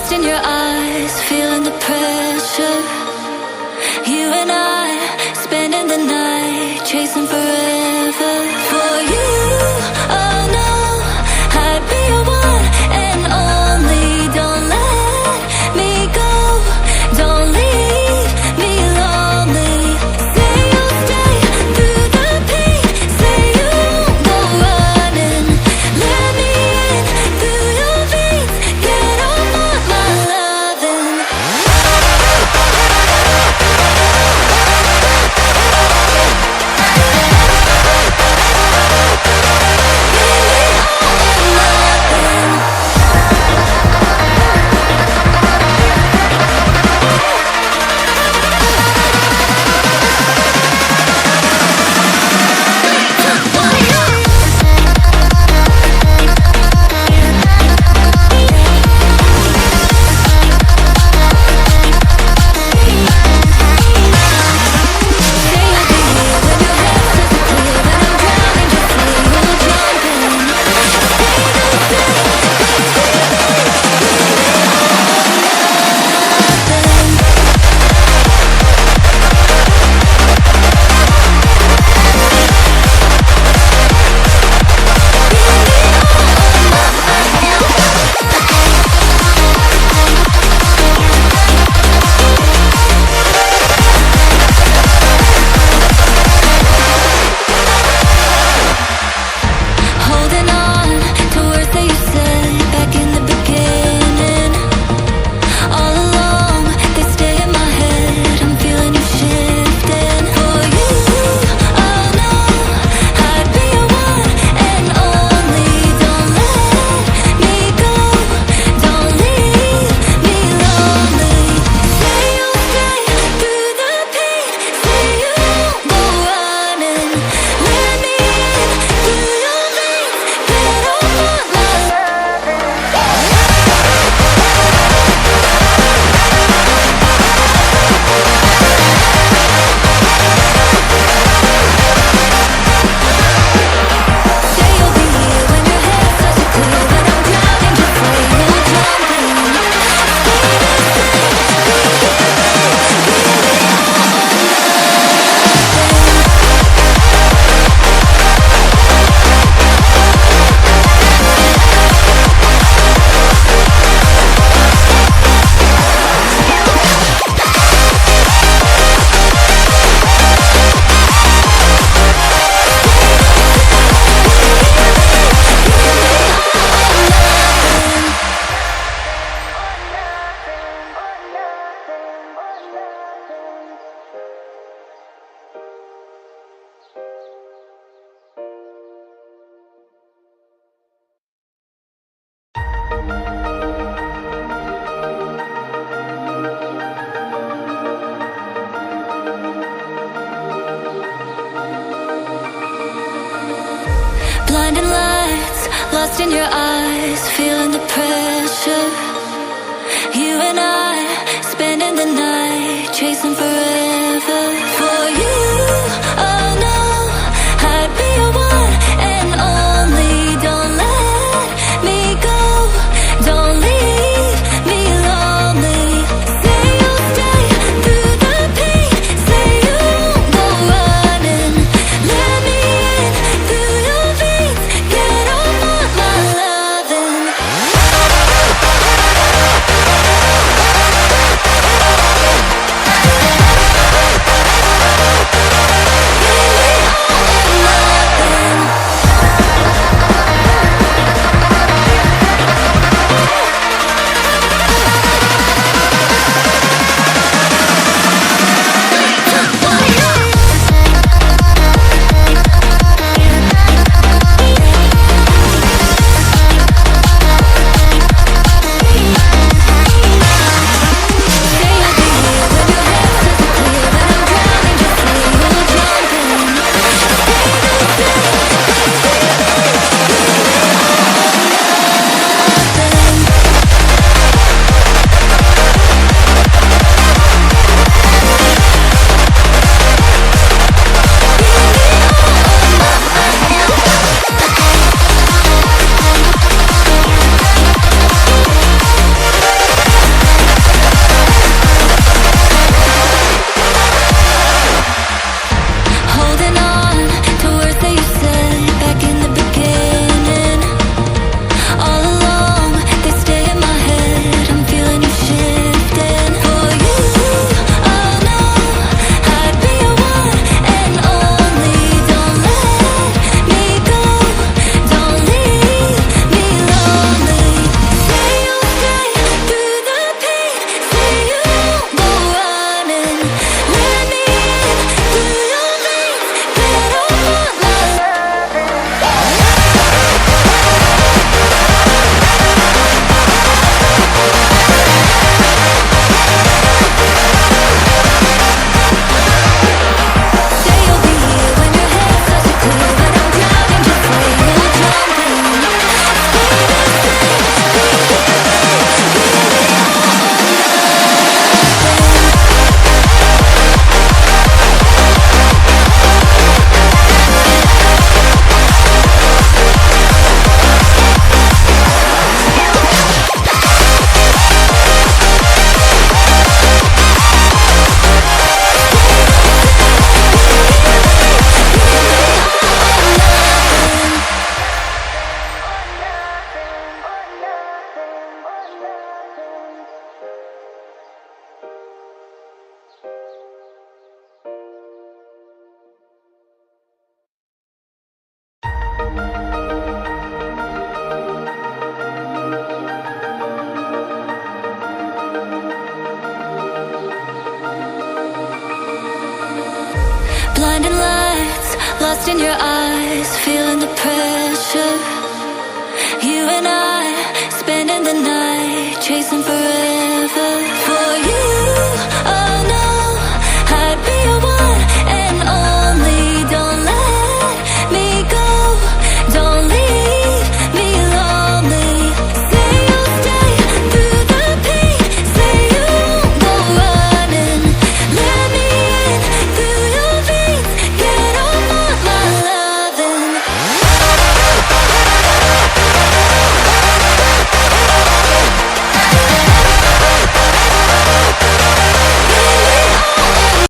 lost in your eyes, feeling the pressure. You and I, spending the night, chasing forever. For you, oh no, I'd be your one and only. Don't let me go, don't leave me lonely. Say you'll stay through the pain, say you won't go running. Let me in through your veins, get off of my loving. Blinding lights, lost in your eyes, feeling the pressure. You and I, spending the night, chasing forever. For you, oh no, I'd be your one and only. Don't let me go, don't leave me lonely. Say you'll stay through the pain, say you won't go running. Let me in through your veins, get off of my loving. lost in your eyes, feeling the pressure. You and I